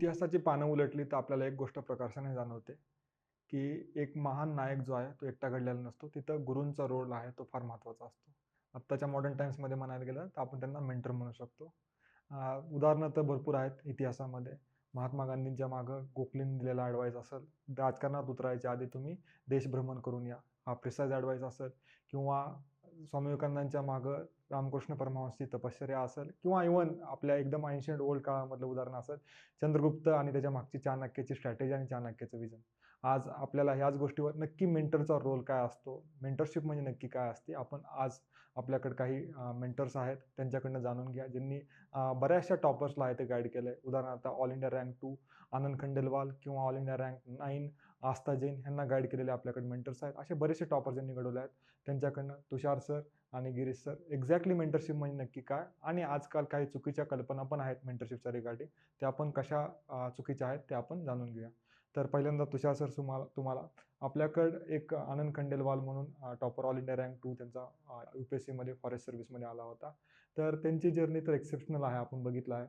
इतिहासाची पानं उलटली तर आपल्याला एक गोष्ट प्रकर्षाने जाणवते, की एक महान नायक जो आहे तो एकटा घडलेला नसतो. तिथं गुरूंचा रोल आहे तो फार महत्त्वाचा असतो. आत्ताच्या मॉडर्न टाईम्समध्ये म्हणायला गेलं तर आपण त्यांना मेंटर म्हणू शकतो. उदाहरणं तर भरपूर आहेत इतिहासामध्ये. महात्मा गांधींच्या मागं गोखलेंनी दिलेला ॲडवाईस असेल, राजकारणात उतरायच्या आधी तुम्ही देशभ्रमण करून या. हा प्रिसाइज ॲडवाईस असेल किंवा स्वामी विवेकानंदांच्या मागं रामकृष्ण परमहंसची तपश्चर्या असेल किंवा इव्हन आपल्या एकदम एन्शियंट ओल्ड काळामधलं उदाहरण असेल, चंद्रगुप्त आणि त्याच्या मागची चाणक्याची स्ट्रॅटेजी आणि चाणक्याचं विजन. आज आपल्याला ह्याच गोष्टीवर नक्की मेंटरचा रोल काय असतो, मेंटरशिप म्हणजे नक्की काय असते, आपण आज आपल्याकडे काही मेंटर्स आहेत त्यांच्याकडनं जाणून घ्या, ज्यांनी बऱ्याचशा टॉपर्सला आहे ते गाईड केलंय. उदाहरणार्थ ऑल इंडिया रँक 2 आनंद खंडेलवाल किंवा ऑल इंडिया रँक 9 आस्था जैन ह्यांना गाईड केलेले आपल्याकडे मेंटर्स आहेत. असे बरेचसे टॉपर्स ज्यांनी घडवले आहेत. त्यांच्याकडनं तुषार सर आणि गिरीश सर एक्झॅक्टली मेंटरशिप म्हणजे नक्की काय आणि आजकाल काही चुकीच्या कल्पना पण आहेत मेंटरशिपच्या रिगार्डिंग. त्या आपण कशा चुकीच्या आहेत ते आपण जाणून घेऊया. तर पहिल्यांदा तुषार सर तुम्हाला तुम्हाला आपल्याकडं एक आनंद खंडेलवाल म्हणून टॉपर ऑल इंडिया रँक 2 त्यांचा UPSCमध्ये फॉरेस्ट सर्व्हिसमध्ये आला होता. तर त्यांची जर्नी तर एक्सेप्शनल आहे. आपण बघितलं आहे.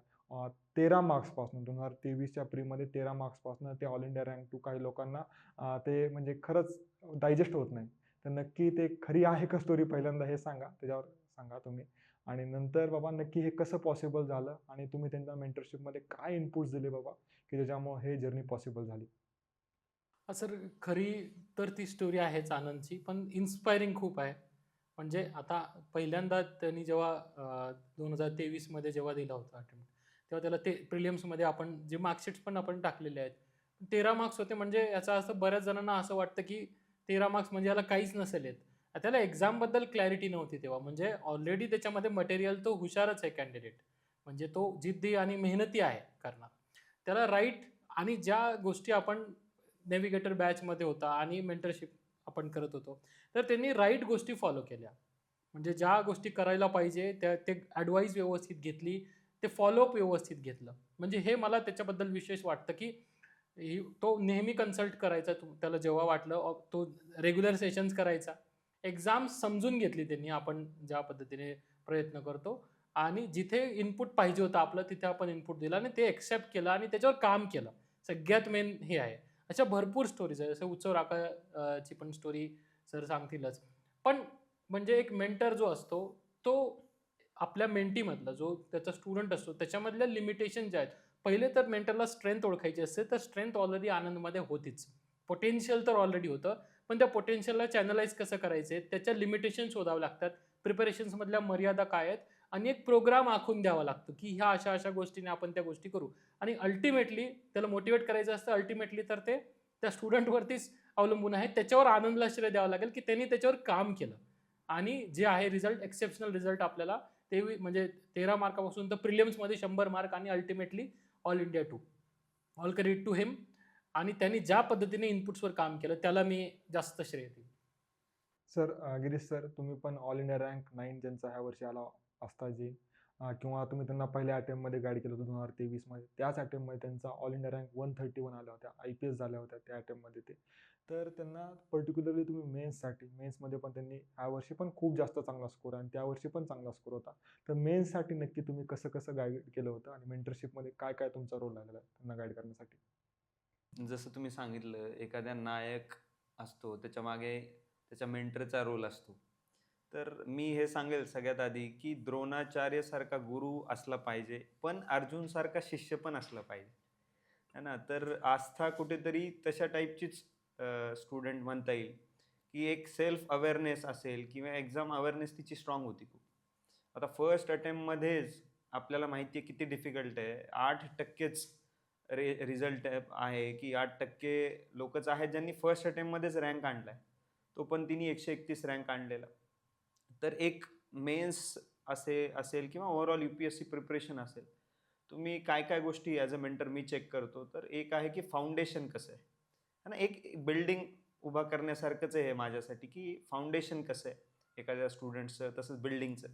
13 मार्क्सपासून 2023च्या प्रीमध्ये 13 मार्क्सपासून ते ऑल इंडिया रँक 2 काही लोकांना ते म्हणजे खरंच डायजेस्ट होत नाही. तर नक्की ते खरी आहे का स्टोरी पहिल्यांदा हे सांगा. त्याच्यावर सांगा तुम्ही. आणि नंतर बाबा नक्की हे कसं पॉसिबल झालं आणि तुम्ही त्यांच्या मेंटरशिपमध्ये काय इनपुट्स दिले बाबा, की ज्याच्यामुळे हे जर्नी पॉसिबल झाली? सर खरी तर ती स्टोरी आहेच आनंदची, पण इन्स्पायरिंग खूप आहे. म्हणजे आता पहिल्यांदा त्यांनी जेव्हा 2023मध्ये जेव्हा दिला होता अटेम्प्ट, तेव्हा त्याला ते प्रिलिम्समध्ये आपण जे मार्कशीट्स पण आपण टाकलेले आहेत. 13 मार्क्स होते म्हणजे याचा अर्थ बऱ्याच जणांना असं वाटतं, की 13 मार्क्स म्हणजे याला काहीच नसेल येत. त्याला एक्झामबद्दल क्लॅरिटी नव्हती तेव्हा. म्हणजे ऑलरेडी त्याच्यामध्ये मटेरियल तो हुशारच आहे कॅन्डिडेट. म्हणजे तो जिद्दी आणि मेहनती आहे करणार. त्याला राईट आणि ज्या गोष्टी आपण नेव्हिगेटर बॅचमध्ये होता आणि मेंटरशिप आपण करत होतो. तर त्यांनी राईट गोष्टी फॉलो केल्या. म्हणजे ज्या गोष्टी करायला पाहिजे त्या ते ॲडवाईस व्यवस्थित घेतली. ते फॉलोअप व्यवस्थित घेतलं. म्हणजे हे मला त्याच्याबद्दल विशेष वाटतं, की तो नेहमी कन्सल्ट करायचा त्याला जेव्हा वाटलं तो रेग्युलर सेशन्स करायचा. एक्झाम समजून घेतली त्यांनी आपण ज्या पद्धतीने प्रयत्न करतो आणि जिथे इनपुट पाहिजे होतं आपलं तिथे आपण इनपुट दिला आणि ते एक्सेप्ट केलं आणि त्याच्यावर काम केलं. सगळ्यात मेन हे आहे. अशा भरपूर स्टोरीज आहेत. जसं उत्सव ची पण स्टोरी सर सांगतीलच. पण म्हणजे एक मेंटर जो असतो, तो आपल्या मेंटीमधला जो त्याचा स्टुडंट असतो, त्याच्यामधल्या लिमिटेशन ज्या आहेत, पहिले तर मेंटरला स्ट्रेंथ ओळखायची असते, तर स्ट्रेंथ ऑलरेडी आनंदमध्ये होतीच. पोटेन्शियल तर ऑलरेडी होतं, पण त्या पोटेन्शियलला चॅनलाइज कसं करायचं त्याच्या लिमिटेशन शोधावे लागतात. प्रिपरेशन्समधल्या मर्यादा काय आहेत आणि एक प्रोग्राम आखून द्यावा लागतो, की ह्या अशा-अशा गोष्टीने आपण त्या गोष्टी करू. आणि अल्टिमेटली त्याला मोटिवेट करायचं असतं अल्टिमेटली तर ते त्या स्टुडंटवरतीच अवलंबून आहे. त्याच्यावर आनंदला श्रेय द्यावं लागेल, की त्यांनी त्याच्यावर काम केलं आणि जे आहे रिझल्ट एक्सेप्शनल रिझल्ट आपल्याला ते म्हणजे 13 मार्कापासून तर प्रिलिम्समध्ये 100 मार्क आणि ultimately all India 2. All credit to him आणि त्यांनी ज्या पद्धतीने इनपुट्सवर काम केलं त्याला मी जास्त श्रेय देईन. सर गिरीश सर तुम्ही पण ऑल इंडिया रँक 9 ज्यांचा ह्या वर्षी आला असताजी किंवा तुम्ही त्यांना पहिल्या अटेम्प्टमध्ये गाईड केलं होतं 2023मध्ये. त्याच अटेम्प्टमध्ये त्यांचा ऑल इंडिया रँक 131 आल्या होत्या. IPS झाल्या होत्या त्या अटेम्प्टमध्ये ते. तर त्यांना पर्टिक्युलरली तुम्ही मेन्ससाठी मेन्समध्ये पण त्यांनी यावर्षी पण खूप जास्त चांगला स्कोर आणि त्यावर्षी पण चांगला स्कोर होता. तर मेन्ससाठी नक्की तुम्ही कसं-कसं गाईड केलं होतं आणि मेंटरशिपमध्ये काय-काय तुमचा रोल लागलेला आहे त्यांना गाईड करण्यासाठी? जसं तुम्ही सांगितलं, एखाद्या नायक असतो, त्याच्यामागे त्याच्या मेंटरचा रोल असतो. तर मी हे सांगेल सगळ्यात आधी, की द्रोणाचार्यसारखा गुरु असला पाहिजे, पण अर्जुनसारखा शिष्य पण असला पाहिजे. है ना? तर आस्था कुठेतरी तशा टाईपचीच स्टुडंट म्हणता येईल, की एक सेल्फ अवेअरनेस असेल किंवा एक्झाम अवेअरनेस तिची स्ट्राँग होती खूप. आता फर्स्ट अटेम्प्टमध्येच आपल्याला माहिती आहे किती डिफिकल्ट आहे. 8%च रिझल्ट आहे, की 8% लोकच आहेत ज्यांनी फर्स्ट अटेम्प्टमध्येच रँक आणलाय. तो पण तिने 131 रँक आणलेला. तर एक मेन्स असेल किंवा ओव्हरऑल UPSC प्रिपरेशन असेल. तुम्ही काय-काय गोष्टी ॲज अ मेंटर मी चेक करतो. तर एक आहे की फाउंडेशन कसं आहे? है ना? एक बिल्डिंग उभा करण्यासारखंच आहे हे माझ्यासाठी, की फाउंडेशन कसं आहे एखाद्या स्टुडंटचं तसंच बिल्डिंगचं.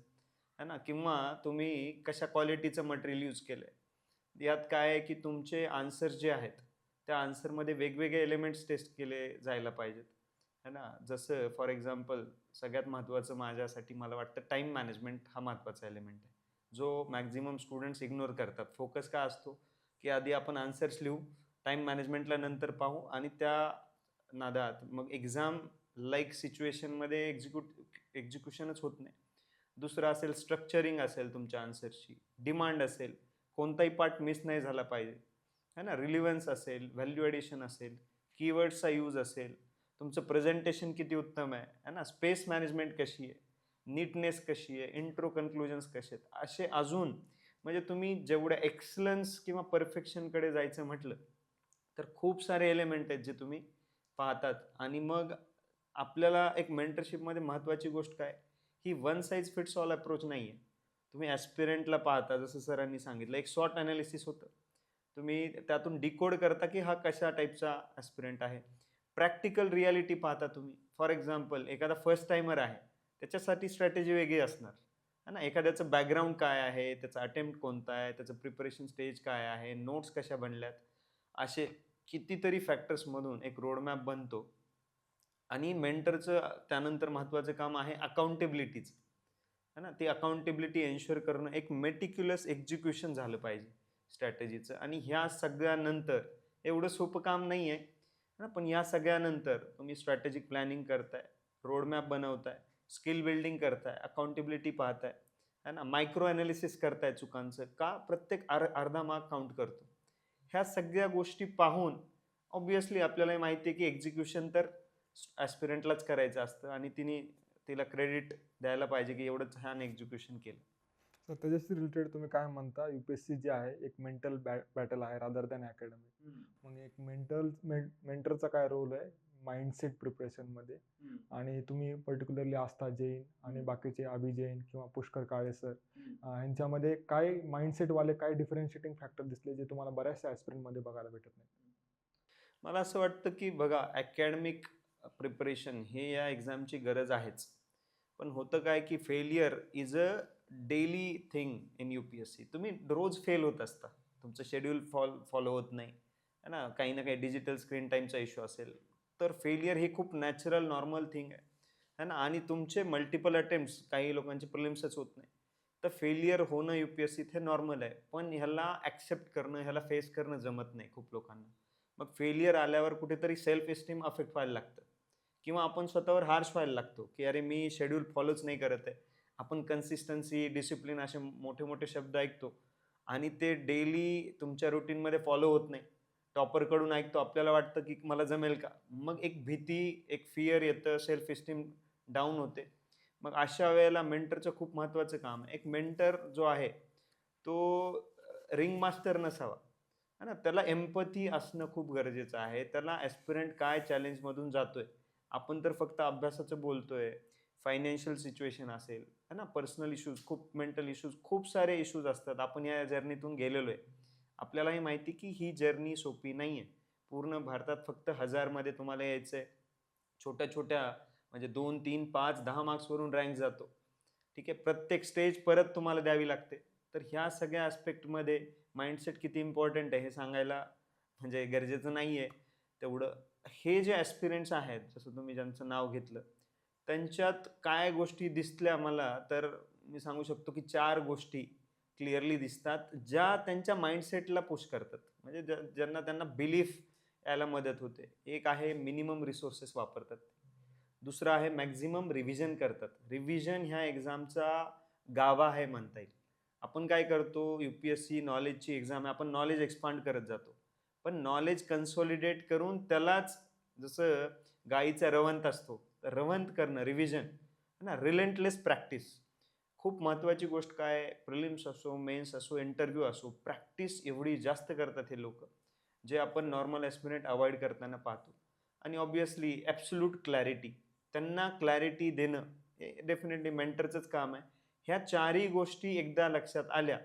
है ना? किंवा तुम्ही कशा क्वालिटीचं मटेरियल यूज केलंय. यात काय आहे, की तुमचे आन्सर्स जे आहेत, त्या आन्सरमध्ये वेगवेगळे एलिमेंट्स टेस्ट केले जायला पाहिजेत. है ना? जसं फॉर एक्झाम्पल सगळ्यात महत्त्वाचं माझ्यासाठी मला वाटतं टाईम मॅनेजमेंट हा महत्त्वाचा एलिमेंट आहे. जो मॅक्सिमम स्टुडंट्स इग्नोर करतात. फोकस काय असतो? की आधी आपण आन्सर्स लिहू, टाइम मॅनेजमेंटला नंतर पाहू आणि त्या नादात मग एक्झाम लाईक सिच्युएशनमध्ये एक्झिक्युशनच होत नाही. दुसरं असेल स्ट्रक्चरिंग असेल तुमच्या आन्सर्सची, डिमांड असेल, कोणताही पार्ट मिस नाही झाला पाहिजे, है ना, रिलिव्हन्स असेल, व्हॅल्यू ॲडिशन असेल, कीवर्ड्सचा यूज असेल, तुमचं प्रेझेंटेशन किती उत्तम आहे ना, स्पेस मॅनेजमेंट कशी आहे, नीटनेस कशी आहे, इंट्रो कन्क्लुजन्स कसे आहेत, असे अजून म्हणजे तुम्ही जेवढ्या एक्सलन्स किंवा परफेक्शनकडे जायचं म्हटलं तर खूप सारे एलिमेंट आहेत जे तुम्ही पाहतात. आणि मग आपल्याला एक मेंटरशिपमध्ये महत्त्वाची गोष्ट काय, ही one size fits all approach नाही आहे. तुम्ही ॲस्पिरंटला पाहता, जसं सरांनी सांगितलं, एक शॉर्ट ॲनालिसिस होतं. तुम्ही त्यातून डिकोड करता की हा कशा टाईपचा ॲस्पिरंट आहे. प्रॅक्टिकल रियालिटी पाहता तुम्ही. फॉर एक्झाम्पल एखादा फर्स्ट टाइमर आहे, त्याच्यासाठी स्ट्रॅटेजी वेगळी असणार है ना. एखाद्याचं बॅकग्राऊंड काय आहे, त्याचा अटेम्प्ट कोणता आहे, त्याचं प्रिपरेशन स्टेज काय आहे, नोट्स कशा बनल्यात, असे कितीतरी फॅक्टर्समधून एक रोडमॅप बनतो. आणि मेंटरचं त्यानंतर महत्त्वाचं काम आहे अकाउंटेबिलिटीचं, है ना. ती अकाउंटेबिलिटी एन्श्युअर करणं, एक मेटिक्युलस एक्झिक्युशन झालं पाहिजे स्ट्रॅटेजीचं. आणि ह्या सगळ्यानंतर एवढं सोपं काम नाही आहे ना, पण या सगळ्यानंतर तुम्ही स्ट्रॅटेजिक प्लॅनिंग करताय, रोडमॅप बनवताय, स्किल बिल्डिंग करताय, अकाउंटेबिलिटी पाहताय, है ना, मायक्रो ॲनालिसिस करताय चुकांचं, का प्रत्येक अर्धा मार्क काउंट करतो. ह्या सगळ्या गोष्टी पाहून ऑब्विसली आपल्याला माहिती आहे की एक्झिक्युशन तर ॲस्पिरंटलाच करायचं असतं आणि तिला क्रेडिट द्यायला पाहिजे की एवढं छान एक्झिक्युशन केलं. तर त्याच्याशी रिलेटेड तुम्ही काय म्हणता, UPSC जे आहे एक मेंटल बॅटल आहे रादर दॅन अकॅडमिक. मग एक मेंटरचा काय रोल आहे माइंडसेट प्रिपरेशनमध्ये, आणि तुम्ही पर्टिक्युलरली आस्था जैन आणि बाकीचे अभि जैन किंवा पुष्कर काळे सर, ह्यांच्यामध्ये काय माइंडसेटवाले काय डिफरन्शिएटिंग फॅक्टर दिसले जे तुम्हाला बऱ्याचशा ॲस्पिरंटमध्ये बघायला भेटत नाही? मला असं वाटतं की बघा, अकॅडमिक प्रिपरेशन हे या एक्झामची गरज आहेच. पण होतं काय की failure is a daily thing in UPSC. तुम्ही रोज फेल होत असता, तुमचं शेड्यूल फॉलो होत नाही है ना, काही ना काही डिजिटल स्क्रीन टाईमचा इश्यू असेल, तर फेलियर ही खूप नॅचरल नॉर्मल थिंग आहे ना. आणि तुमचे मल्टिपल अटेम्प्ट्स, काही लोकांचे प्रिलिम्सच होत नाही, तर फेलियर होणं UPSC हे नॉर्मल आहे. पण ह्याला ॲक्सेप्ट करणं, ह्याला फेस करणं जमत नाही खूप लोकांना. मग फेलियर आल्यावर कुठेतरी सेल्फ एस्टीम अफेक्ट व्हायला लागतं किंवा आपण स्वतःवर हार्श व्हायला लागतो की अरे मी शेड्यूल फॉलोच नाही करत आहे. आपण कन्सिस्टन्सी, डिसिप्लिन असे मोठे मोठे शब्द ऐकतो आणि ते डेली तुमच्या रुटीनमध्ये फॉलो होत नाही. टॉपरकडून ऐकतो, आपल्याला वाटतं की मला जमेल का, मग एक भीती, एक फिअर येतं, सेल्फ एस्टीम डाऊन होते. मग अशा वेळेला मेंटरचं खूप महत्त्वाचं काम आहे. एक मेंटर जो आहे तो रिंग मास्टर नसावा है ना, त्याला एम्पथी असणं खूप गरजेचं आहे. त्याला ॲस्पिरंट काय चॅलेंजमधून जातोय, आपण तर फक्त अभ्यासाचं बोलतोय, फायनान्शियल सिच्युएशन असेल है ना, पर्सनल इश्यूज, खूप मेंटल इश्यूज, खूप सारे इश्यूज असतात. आपण या जर्नीतून गेलेलो आहे. आपल्यालाही माहिती की ही जर्नी सोपी नाही आहे. पूर्ण भारतात फक्त 1000मध्ये तुम्हाला यायचं आहे. छोट्या छोट्या म्हणजे 2, 3, 5, 10 मार्क्सवरून रँक जातो. ठीक आहे, प्रत्येक स्टेज परत तुम्हाला द्यावी लागते. तर ह्या सगळ्या ॲस्पेक्टमध्ये माइंडसेट किती इम्पॉर्टंट आहे हे सांगायला म्हणजे गरजेचं नाही आहे तेवढं. हे जे ॲस्पिरंट्स आहेत, जसं तुम्ही ज्यांचं नाव घेतलं, त्यांच्यात काय गोष्टी दिसल्या मला, तर मी सांगू शकतो की 4 गोष्टी क्लिअरली दिसतात, ज्या त्यांच्या माइंडसेटला पुश करतात. म्हणजे ज्यांना त्यांना बिलीफ यायला मदत होते. एक आहे मिनिमम रिसोर्सेस वापरतात. दुसरं आहे मॅक्झिमम रिव्हिजन करतात. रिव्हिजन ह्या एक्झामचा गाभा आहे म्हणता येईल. आपण काय करतो, UPSC नॉलेजची एक्झाम आहे, आपण नॉलेज एक्सपांड करत जातो. पण नॉलेज कन्सॉलिडेट करून त्यालाच, जसं गाईचा रवंथ असतो, तर रवंथ करणं, रिव्हिजन है ना, रिलेंटलेस प्रॅक्टिस. खूप महत्त्वाची गोष्ट काय, प्रिलिम्स असो, मेन्स असो, इंटरव्ह्यू असो, प्रॅक्टिस एवढी जास्त करतात हे लोकं, जे आपण नॉर्मल ॲस्पिरंट अवॉइड करताना पाहतो. आणि ऑब्व्हियसली ॲब्सोल्यूट क्लॅरिटी, त्यांना क्लॅरिटी देणं हे डेफिनेटली मेंटरचंच काम आहे. ह्या 4ही गोष्टी एकदा लक्षात आल्या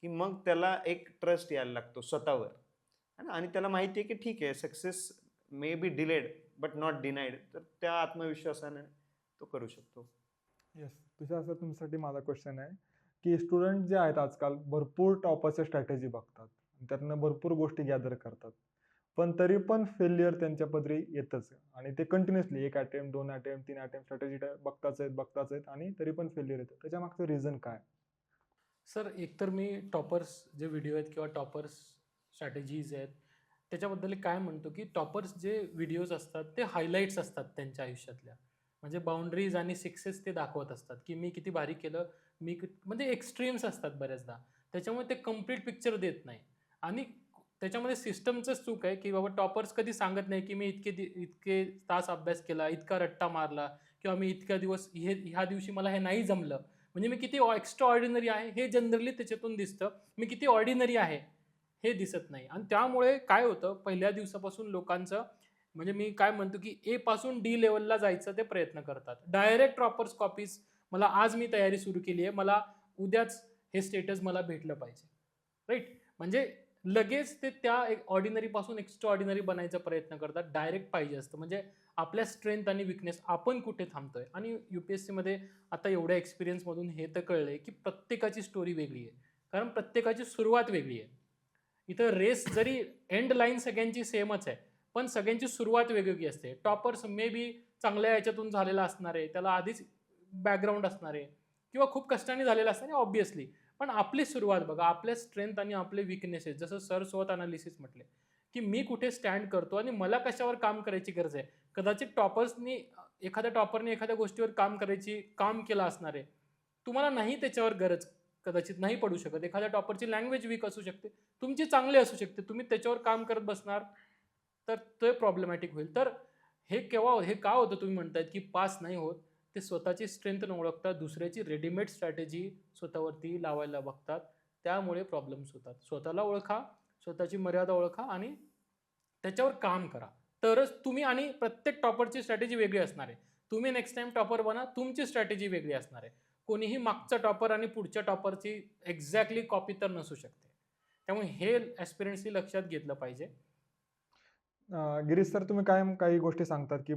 की मग त्याला एक ट्रस्ट यायला लागतो स्वतःवर है ना. आणि त्याला माहिती आहे की ठीक आहे, success may be delayed but not denied. तर त्या आत्मविश्वासाने तो करू शकतो. येस. तुषार सर, तुमच्यासाठी माझा क्वेश्चन आहे की स्टुडंट जे आहेत आजकाल भरपूर टॉपरच्या स्ट्रॅटेजी बघतात, त्यातनं भरपूर गोष्टी गॅदर करतात, पण तरी पण फेल्युअर त्यांच्या पदरी येतच. आणि ते continuously 1 attempt, 2 attempt, 3 attempt strategy बघताच आहेत आणि तरी पण फेल्युअर येतं. त्याच्या मागचं रिझन काय? सर एकतर मी टॉपर्स जे व्हिडिओ आहेत किंवा टॉपर्स स्ट्रॅटेजीज आहेत. त्याच्याबद्दल एक काय म्हणतो, की टॉपर्स जे व्हिडिओज असतात ते हायलाइट्स असतात त्यांच्या आयुष्यातल्या. म्हणजे बाउंडरीज आणि सक्सेस ते दाखवत असतात, की मी किती भारी केलं, म्हणजे एक्स्ट्रीम्स असतात बऱ्याचदा. त्याच्यामुळे ते कंप्लीट पिक्चर देत नाही. आणि त्याच्यामध्ये सिस्टमचंच चूक आहे, की बाबा टॉपर्स कधी सांगत नाही, की मी इतके तास अभ्यास केला, इतका रट्टा मारला किंवा मी इतक्या दिवस ह्या दिवशी मला हे नाही जमलं. म्हणजे मी किती एक्स्ट्रा ऑर्डिनरी आहे हे जनरली त्याच्यातून दिसतं. मी किती ऑर्डिनरी आहे हे दिसत नाही. आणि त्यामुळे काय होतं, पहिल्या दिवसापासून लोकांचं म्हणजे मी काय म्हणतो, की ए पासून डी लेव्हलला जायचं ते प्रयत्न करतात. Direct प्रॉपर्स copies. मला आज मी तयारी सुरू केली आहे. मला उद्याच हे स्टेटस मला भेटलं पाहिजे. राइट? म्हणजे लगेच ते त्या एक ऑर्डिनरी पासून एक्स्ट्रा ऑर्डिनरी बनायचा प्रयत्न करतात. डायरेक्ट पाहिजे असतं. म्हणजे आपल्या स्ट्रेंथ आणि वीकनेस आपण कुठे थांबतोय. आणि यूपीएससीमध्ये आता एवढ्या एक्सपिरियन्समधून हे तर कळलंय, की प्रत्येकाची स्टोरी वेगळी आहे. कारण प्रत्येकाची सुरुवात वेगळी आहे. इथं रेस जरी एंड लाईन सगळ्यांची सेमच आहे, पण सगळ्यांची सुरुवात वेगवेगळी असते. टॉपर्स मे बी चांगल्या याच्यातून झालेला असणार आहे, त्याला आधीच बॅकग्राऊंड असणार आहे किंवा खूप कष्टाने झालेला असणार आहे ऑब्व्हियसली. पण आपली सुरुवात बघा, आपल्या स्ट्रेंथ आणि आपले विकनेसेस, जसं सर स्वत अनालिसिस म्हटले, की मी कुठे स्टँड करतो आणि मला कशावर काम करायची गरज आहे. कदाचित एखाद्या टॉपरने एखाद्या गोष्टीवर काम केलं असणार आहे. तुम्हाला नाही त्याच्यावर गरज कदाचित नाही पडू शकत. एखाद्या टॉपरची लँग्वेज वीक असू शकते, तुमची चांगली असू शकते. तुम्ही त्याच्यावर काम करत बसणार, तर ते प्रॉब्लेमॅटिक होईल. तर हे का होतं तुम्ही म्हणतायत, की पास नाही होत. ते स्वतःची स्ट्रेंथ न ओळखता दुसऱ्याची रेडीमेड स्ट्रॅटेजी स्वतःवरती लावायला बघतात. त्यामुळे प्रॉब्लेम्स होतात. स्वतःला ओळखा, स्वतःची मर्यादा ओळखा आणि त्याच्यावर काम करा. तरच तुम्ही आणि प्रत्येक टॉपरची स्ट्रॅटेजी वेगळी असणार आहे. तुम्ही नेक्स्ट टाइम टॉपर बना, तुमची स्ट्रॅटेजी वेगळी असणार आहे. कोणीही मागचा टॉपर आणि पुढच्या टॉपरची एक्झॅक्टली कॉपी तर नसू शकते. त्यामुळे हे ॲस्पिरंट्सनी लक्षात घेतलं पाहिजे. गिरीश सर, तुम्ही कायम काही गोष्टी सांगतात, की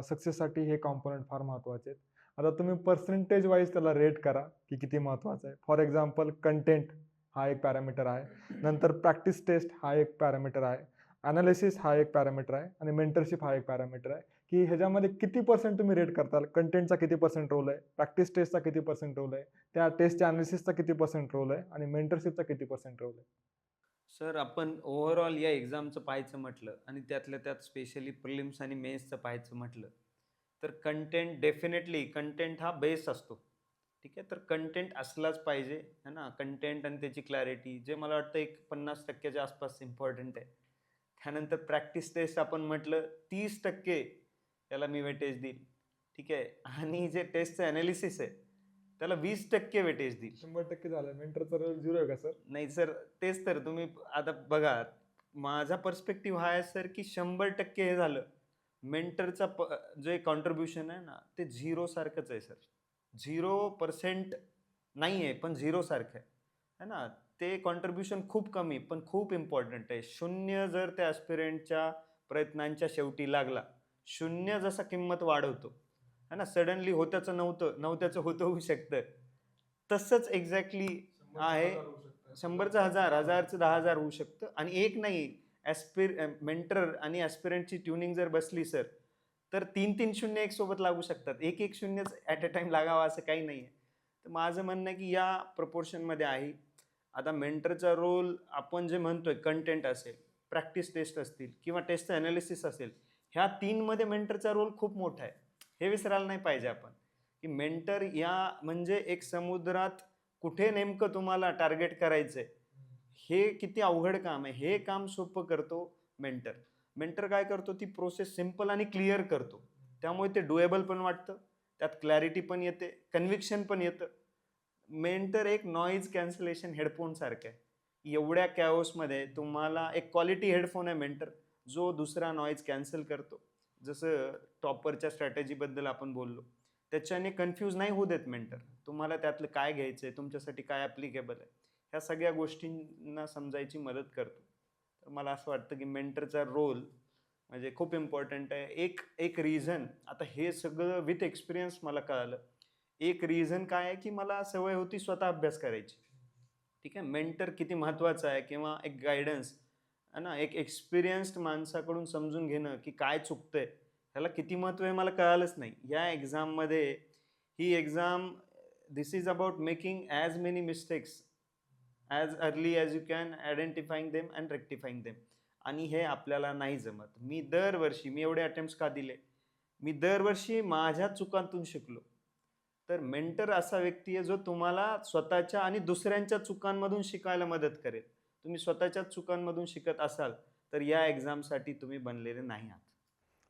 सक्सेससाठी हे कॉम्पोनंट फार महत्त्वाचे आहेत. आता तुम्ही पर्सेंटेज वाईज त्याला रेट करा, की किती महत्त्वाचं आहे. फॉर एक्झाम्पल कंटेंट हा एक पॅरामीटर आहे. नंतर प्रॅक्टिस टेस्ट हा एक पॅरामीटर आहे. एनालिसिस हा एक पॅरामीटर आहे आणि मेंटरशिप हा एक पॅरामीटर आहे, की ह्याच्यामध्ये किती पर्सेंट तुम्ही रेट करताल. कंटेंटचा किती पर्सेंट रोल आहे, प्रॅक्टिस टेस्टचा किती पर्सेंट रोल आहे, त्या टेस्टच्या एनालिसिसचा किती पर्सेंट रोल आहे आणि मेंटरशिपचा किती पर्सेंट रोल आहे. सर, आपण ओव्हरऑल या एक्झामचं पाहायचं म्हटलं आणि त्यातल्या त्यात स्पेशली प्रिलिम्स आणि मेन्सचं पाहायचं म्हटलं, तर कंटेंट हा बेस असतो. ठीक आहे, तर कंटेंट असलाच पाहिजे है ना. कंटेंट आणि त्याची क्लॅरिटी जे मला वाटतं एक 50% आसपास इम्पॉर्टंट आहे. त्यानंतर प्रॅक्टिस टेस्ट आपण म्हटलं 30% याला मी वेटेज देईल. ठीक आहे, आणि जे टेस्टचं ॲनालिसिस आहे त्याला 20% वेटेज देईल. 100% झालं. मेंटरचा रोल 0 आहे का सर? नाही सर, तेच तर तुम्ही आता बघा, माझा पर्स्पेक्टिव्ह हा आहे सर, की 100% हे झालं. मेंटरचा जे कॉन्ट्रीब्युशन आहे ना, ते 0 सारखंच आहे सर. 0% नाही आहे, पण 0 सारखं आहे. है ना? ते कॉन्ट्रीब्युशन खूप कमी, पण खूप इम्पॉर्टंट आहे. 0 जर त्या ॲस्पिरंटच्या प्रयत्नांच्या शेवटी लागला, 0 जसा किंमत वाढवतो, है ना? सडनली होत्याचं नव्हतं, नव्हत्याचं होतं होऊ शकतं. तसंच एक्झॅक्टली आहे. 100चं 1000, 1000चं 10,000 होऊ शकतं आणि एक नाही, मेंटर आणि ॲस्पिरंटची ट्युनिंग जर बसली सर, तर 3-3 शून्य एक सोबत लागू शकतात. 1-1 शून्यच ॲट अ टाईम लागावा असं काही नाही आहे. तर माझं म्हणणं आहे, की या प्रपोर्शनमध्ये आहे. आता मेंटरचा रोल आपण जे म्हणतोय कंटेंट असेल, प्रॅक्टिस टेस्ट असतील किंवा टेस्टचं ॲनालिसिस असेल, ह्या 3 मध्ये मेंटरचा रोल खूप मोठा आहे. हे विसरायला नाही पाहिजे आपण, की मेंटर या म्हणजे एक समुद्रात कुठे नेमकं तुम्हाला टार्गेट करायचंय, हे किती अवघड काम आहे. हे काम सोपं करतो मेंटर. मेंटर काय करतो, ती प्रोसेस सिंपल आणि क्लिअर करतो. त्यामुळे ते डुएबल पण वाटतं, त्यात क्लॅरिटी पण येते, कन्व्हिक्शन पण येतं. मेंटर एक नॉईज कॅन्सलेशन हेडफोन सारखं आहे. एवढ्या कॅओसमध्ये तुम्हाला एक क्वालिटी हेडफोन आहे मेंटर, जो दुसरा नॉईज कॅन्सल करतो. जसं टॉपरच्या स्ट्रॅटेजीबद्दल आपण बोललो, त्याच्याने कन्फ्यूज नाही होऊ देत मेंटर. तुम्हाला त्यातलं काय घ्यायचंय, तुमच्यासाठी काय ॲप्लिकेबल आहे, ह्या सगळ्या गोष्टींना समजायची मदत करतो. तर मला असं वाटतं की मेंटरचा रोल म्हणजे खूप इम्पॉर्टंट आहे. एक एक रिझन, आता हे सगळं विथ एक्सपिरियन्स मला कळालं. एक रिझन काय आहे, की मला सवय होती स्वतः अभ्यास करायची. ठीक आहे, मेंटर किती महत्त्वाचा आहे किंवा एक गायडन्स आहे ना, एक एक्सपिरियन्स्ड माणसाकडून समजून घेणं की काय चुकतंय, ह्याला किती महत्त्व आहे मला कळालंच नाही. या एक्झाममध्ये ही exam, this is about making as many mistakes as early as you can identifying them and rectifying them. आणि हे आपल्याला नाही जमत. मी एवढे अटेम्प्ट्स का दिले? मी दरवर्षी माझ्या चुकांतून शिकलो. तर मेंटर असा व्यक्ती आहे जो तुम्हाला स्वतःच्या आणि दुसऱ्यांच्या चुकांमधून शिकायला मदत करेल. तुम्ही स्वतःच्याच चुकांमधून शिकत असाल तर या एक्झामसाठी तुम्ही बनलेले नाही आहात.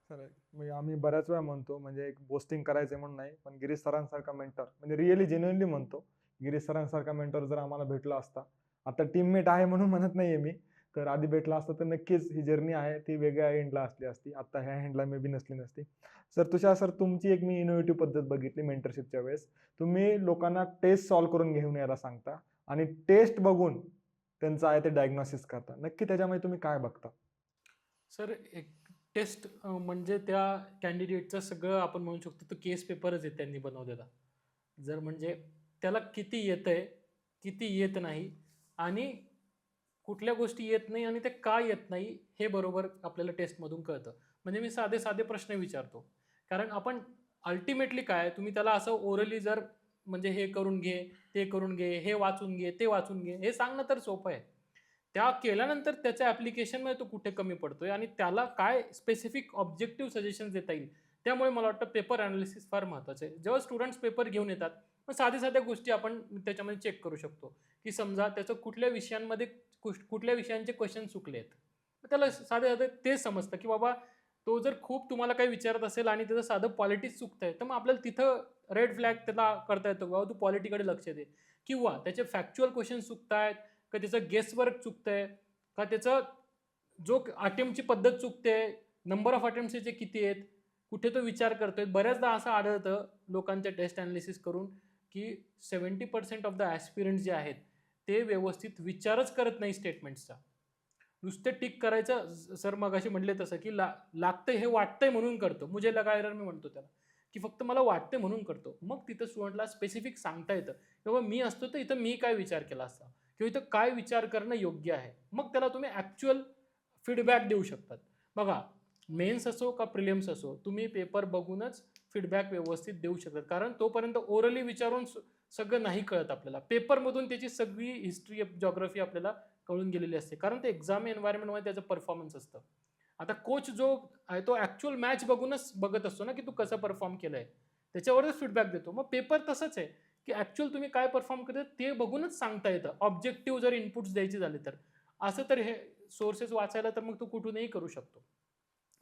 सर म्हणजे आम्ही बऱ्याच वेळा म्हणतो, म्हणजे एक बोस्टिंग करायचं म्हणून नाही, पण गिरीश सरांसारखा मेंटर म्हणजे रिअली जेन्युइनली म्हणतो, गिरीश सरांसारखा मेंटर जर आम्हाला भेटला असता, आता टीममेट आहे म्हणून म्हणत नाहीये मी, तर आधी भेटला असता तर नक्कीच ही जर्नी आहे ती वेगळ्या एंडला असली असती. आता ह्या एंडला मे बी नसली नसती. सर तुषार सर, तुमची एक मी इनोव्हेटिव्ह पद्धत बघितली मेंटरशिपच्या वेळेस. तुम्ही लोकांना टेस्ट सॉल्व्ह करून घेऊन यायला सांगता आणि टेस्ट बघून त्यांचं आहे ते डायग्नोसिस करता. नक्की त्याच्यामध्ये तुम्ही काय बघता? सर एक टेस्ट म्हणजे त्या कॅन्डिडेटचं सगळं आपण म्हणू शकतो तो केस पेपरच आहे त्यांनी बनवलेला. जर म्हणजे त्याला किती येतंय, किती येत नाही आणि कुठल्या गोष्टी येत नाही आणि ते का येत नाही हे बरोबर आपल्याला टेस्टमधून कळतं. म्हणजे मी साधे साधे प्रश्न विचारतो. कारण आपण अल्टिमेटली काय तुम्ही त्याला असं ओरली जर म्हणजे हे करून घे, ते करून घे, हे वाचून घे, ते वाचून घे, हे सांगणं तर सोपं आहे. त्या केल्यानंतर त्याच्या ॲप्लिकेशनमध्ये तो कुठे कमी पडतोय आणि त्याला काय स्पेसिफिक ऑब्जेक्टिव्ह सजेशन्स देता येईल. त्यामुळे मला वाटतं पेपर ॲनालिसिस फार महत्त्वाचं आहे. जेव्हा स्टुडंट्स पेपर घेऊन येतात, मग साध्या-साध्या गोष्टी आपण त्याच्यामध्ये चेक करू शकतो, की समजा त्याचं कुठल्या विषयांमध्ये कुठल्या विषयांचे क्वेश्चन चुकले आहेत. तर त्याला साधे-साधे ते समजतं, की बाबा तो जर खूप तुम्हाला काही विचारत असेल आणि त्याचं साधं पॉलिटिक्स चुकतंय, तर मग आपल्याला तिथं रेड फ्लॅग त्याला करता येतो, बाबा तू पॉलिटिकडे लक्ष दे. किंवा त्याचे फॅक्च्युअल क्वेश्चन चुकतायत, का त्याचं गेस वर्क चुकतंय, का त्याचं जो अटेम्प्टची पद्धत चुकते, नंबर ऑफ अटेम्प्ट्स त्याचे किती आहेत, कुठे तो विचार करतोय. बऱ्याचदा असं आढळतं लोकांच्या टेस्ट ॲनालिसिस करून, की 70% ऑफ द ॲस्पिरंट्स जे आहेत, ते व्यवस्थित विचारच करत नाही स्टेटमेंट्सचा. नुसते टिक करायचं. सर मगाशी म्हटले तसं, की लागतंय हे वाटतंय म्हणून करतो. मुझे लगा एरर मी म्हणतो त्याला, की फक्त मला वाटतंय म्हणून करतो. मग तिथं स्टुडंटला स्पेसिफिक सांगता येतं, की बाबा मी असतो तर इथं मी काय विचार केला असता किंवा इथं काय विचार करणं योग्य आहे. मग त्याला तुम्ही ॲक्चुअल फीडबॅक देऊ शकतात. बघा, मेन्स असो का प्रिलिम्स असो, तुम्ही पेपर बघूनच फीडबॅक व्यवस्थित देऊ शकतात. कारण तोपर्यंत ओरली विचारून सगळं नाही कळत आपल्याला. पेपरमधून त्याची सगळी हिस्ट्री, जिओग्राफी आपल्याला कळून गेलेली असते. कारण ते एक्झाम एन्व्हायर्नमेंटमध्ये त्याचं परफॉर्मन्स असतं. आता कोच जो आहे तो ॲक्चुअल मॅच बघूनच बघत असतो ना, की तू कसं परफॉर्म केलंय. त्याच्यावरच फीडबॅक देतो. मग पेपर तसंच आहे, की ॲक्चुअल तुम्ही काय परफॉर्म करता ते बघूनच सांगता येतं. ऑब्जेक्टिव्ह जर इनपुट्स द्यायचे झाले तर. असं तर हे सोर्सेस वाचायला तर मग तो कुठूनही करू शकतो.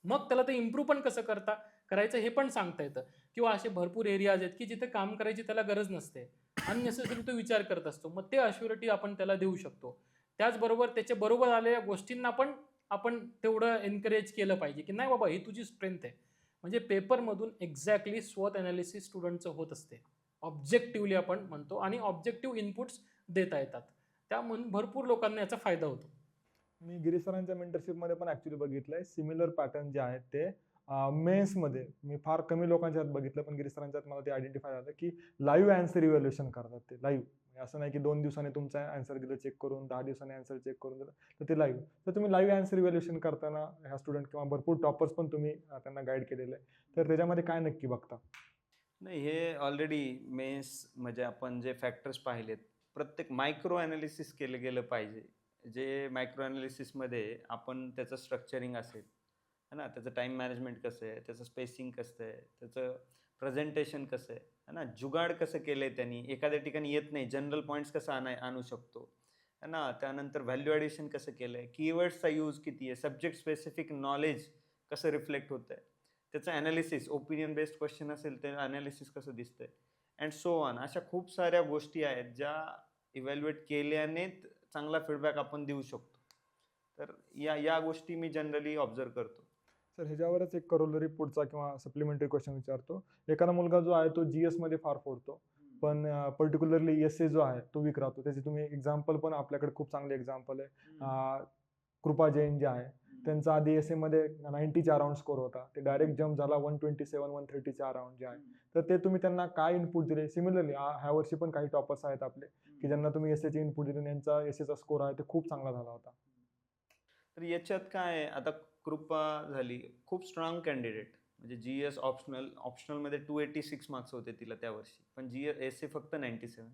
मग त्याला ते इम्प्रूव्ह पण कसं करायचं हे पण सांगता येतं. किंवा असे भरपूर एरियाज आहेत, की जिथे काम करायची त्याला गरज नसते. अननेसेसरी तो विचार करत असतो. मग ते अश्युरिटी आपण त्याला देऊ शकतो. त्याचबरोबर त्याच्या बरोबर आलेल्या गोष्टींना पण आपण तेवढं एन्करेज केलं पाहिजे, की नाही बाबा ही तुझी स्ट्रेंथ आहे. म्हणजे पेपरमधून एक्झॅक्टली स्वत एनालिसिस स्टुडंटचं होत असते. ऑब्जेक्टिव्हली आपण म्हणतो आणि ऑब्जेक्टिव्ह इनपुट्स देता येतात. त्यामुळे भरपूर लोकांना याचा फायदा होतो. मी गिरीश सरांच्या मेंटरशिपमध्ये पण ॲक्चुअली बघितलंय सिमिलर पॅटर्न जे आहेत ते मेन्समध्ये मी फार कमी लोकांच्या हात बघितलं, पण गिरीश सरांच्या हात मला ते आयडेंटिफाय झालं, की लाईव्ह आन्सर इव्हॅल्युएशन करतात ते लाईव्ह. असं नाही की 2 दिवसांनी तुमचा आन्सर दिलं चेक करून, 10 दिवसांनी आन्सर चेक करून दिलं, तर ते लाईव्ह. तर तुम्ही लाईव्ह आन्सर इव्हॅल्युएशन करताना ह्या स्टुडंट किंवा भरपूर टॉपर्स पण तुम्ही त्यांना गाईड केलेलं आहे. तर त्याच्यामध्ये काय नक्की बघता? नाही, हे ऑलरेडी मेन्स म्हणजे आपण जे फॅक्टर्स पाहिलेत, प्रत्येक मायक्रो ॲनालिसिस केलं गेलं पाहिजे. जे मायक्रो ॲनालिसिसमध्ये आपण त्याचं स्ट्रक्चरिंग असेल, है ना? त्याचं टाईम मॅनेजमेंट कसं आहे, त्याचं स्पेसिंग कसं आहे, त्याचं प्रेझेंटेशन कसं आहे, है ना? जुगाड कसं केलंय त्यांनी, एखाद्या ठिकाणी येत नाही, जनरल पॉइंट्स कसं आणू शकतो, है ना? त्यानंतर व्हॅल्यू ॲडिशन कसं केलंय, कीवर्ड्सचा यूज किती आहे, सब्जेक्ट स्पेसिफिक नॉलेज कसं रिफ्लेक्ट होतंय, त्याचं ॲनालिसिस, ओपिनियन बेस्ड क्वेश्चन असेल ते ॲनालिसिस कसं दिसतंय अँड सो ऑन. अशा खूप साऱ्या गोष्टी आहेत ज्या इव्हॅल्युएट केल्याने चांगला फीडबॅक आपण देऊ शकतो. तर या या गोष्टी मी जनरली ऑब्झर्व्ह करतो. सर ह्याच्यावरच एक करोलरी पुढचा किंवा सप्लिमेंटरी क्वेश्चन विचारतो. एखादा मुलगा जो आहे तो GS मध्ये फार फोडतो, पण पर्टिक्युलरली एस-ए जो आहे तो वीक राहतो. त्याची तुम्ही एक्झाम्पल पण आपल्याकडे खूप चांगले एक्झाम्पल आहे. कृपा जैन जे आहे त्यांचा आधी एस मध्ये 90च्या अराउंड स्कोर होता. ते डायरेक्ट जम्प झाला 127-130च्या अराउंड जे आहे. तर ते तुम्ही त्यांना काय इनपुट दिले? सिमिलरली ह्या वर्षी पण काही टॉपर्स आहेत आपले, की ज्यांना तुम्ही एस-एचे इनपुट दिले, यांचा एस-एचा स्कोर आहे ते खूप चांगला झाला होता. तर याच्यात काय आहे, आता कृपा झाली खूप स्ट्रॉंग कॅन्डिडेट, म्हणजे GS ऑप्शनलमध्ये 286 मार्क्स होते तिला त्या वर्षी, पण एस-ए फक्त 97.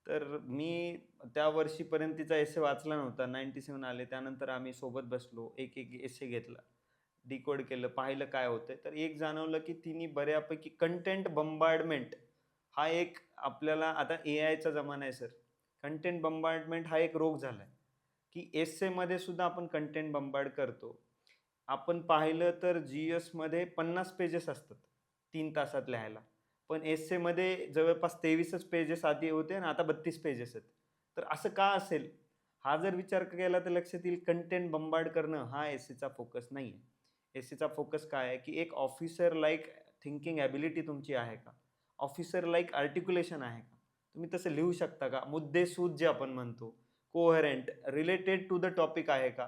तर मी त्या वर्षीपर्यंतचा एसे वाचला नव्हता. 97 आले. त्यानंतर आम्ही सोबत बसलो. एक एसे घेतला. डिकोड केलं, पाहिलं काय होतंय. तर एक जाणवलं की तिने बऱ्यापैकी कंटेंट बंबार्डमेंट हा एक आपल्याला आता एआयचा जमाना आहे सर. कंटेंट बंबार्डमेंट हा एक रोग झालाय, की एसेमध्ये सुद्धा आपण कंटेंट बंबार्ड करतो. आपण पाहिलं तर जीएसमध्ये 50 पेजेस असतात 3 तासात लिहायला. पण एसेमध्ये जवळपास 23च पेजेस आधी होते आणि आता 32 पेजेस आहेत. तर असं का असेल? हा जर विचार केला तर लक्षात येईल कंटेंट बंबार्ड करणं हा एसेचा फोकस नाहीये. एसेचा फोकस काय आहे, की एक ऑफिसर लाइक थिंकिंग एबिलिटी तुमची आहे का? ऑफिसर लाइक आर्टिक्युलेशन आहे का? तुम्ही तसं लिहू शकता का? मुद्देसूद जे आपण म्हणतो, coherent, related to the topic आहे का?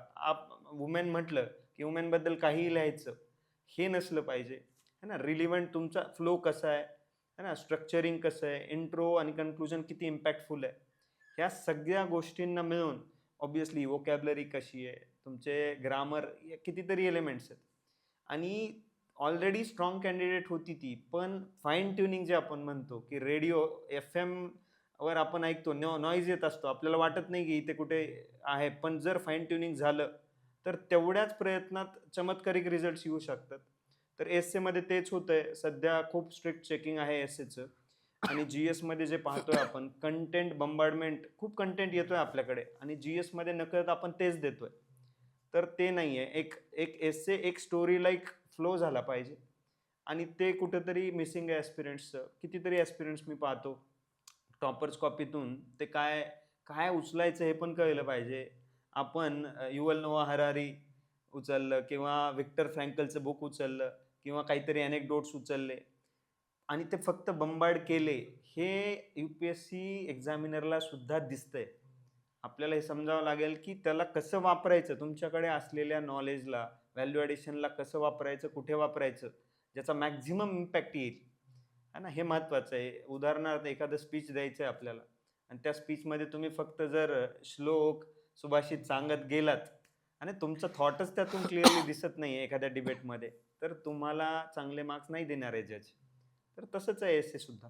वुमेन म्हटलं, की वुमेनबद्दल काहीही लिहायचं, हे नसलं पाहिजे. है ना? रिलिव्हंट तुमचा फ्लो कसा आहे? है ना? स्ट्रक्चरिंग कसं आहे? इंट्रो आणि कन्क्लुजन किती इम्पॅक्टफुल आहे? ह्या सगळ्या गोष्टींना मिळून ऑब्व्हियसली व्होकॅब्युलरी कशी आहे? तुमचे ग्रामर कितीतरी एलिमेंट्स आहेत. आणि ऑलरेडी स्ट्रॉंग कॅन्डिडेट होती ती. पण फाईन ट्युनिंग जे आपण म्हणतो, की रेडिओ एफएमवर आपण ऐकतो, नॉईज येत असतो. आपल्याला वाटत नाही की इथे कुठे आहे. पण जर फाईन ट्युनिंग झालं, तर तेवढ्याच प्रयत्नात चमत्कारिक रिझल्ट्स येऊ शकतात. तर एसएमध्ये तेच होतंय. सध्या खूप स्ट्रिक्ट चेकिंग आहे एसएचं. आणि जीएसमध्ये जे पाहतोय आपण कंटेंट बंबार्डमेंट, खूप कंटेंट येतोय आपल्याकडे आणि जीएसमध्ये नकळत आपण तेच देतोय. तर ते नाहीये. एक एक एसे एक स्टोरी लाईक फ्लो झाला पाहिजे आणि ते कुठेतरी मिसिंग आहे ॲस्पिरंट्सचं. कितीतरी ॲस्पिरंट्स मी पाहतो टॉपर्स कॉपीतून ते काय काय उचलायचं हे पण कळलं पाहिजे. आपण युवल नोआ हरारी उचललं किंवा व्हिक्टर फ्रँकलचं बुक उचललं किंवा काहीतरी अनेक्डोट्स उचलले आणि ते फक्त बंबार्ड केले. हे यूपीएससी एक्झामिनरला सुद्धा दिसतंय. आपल्याला हे समजावं लागेल, की त्याला कसं वापरायचं, तुमच्याकडे असलेल्या नॉलेजला, व्हॅल्यू ॲडिशनला कसं वापरायचं, कुठे वापरायचं, ज्याचा मॅक्झिमम इम्पॅक्ट येईल. है ना? हे महत्त्वाचं आहे. उदाहरणार्थ एखादं स्पीच द्यायचं आहे आपल्याला आणि त्या स्पीचमध्ये तुम्ही फक्त जर श्लोक, सुभाषित सांगत गेलात आणि तुमचा थॉटच त्यातून क्लिअरली दिसत नाही एखाद्या डिबेटमध्ये, तर तुम्हाला चांगले मार्क्स नाही देणार आहे जज. तर तसंच आहे एसे सुद्धा.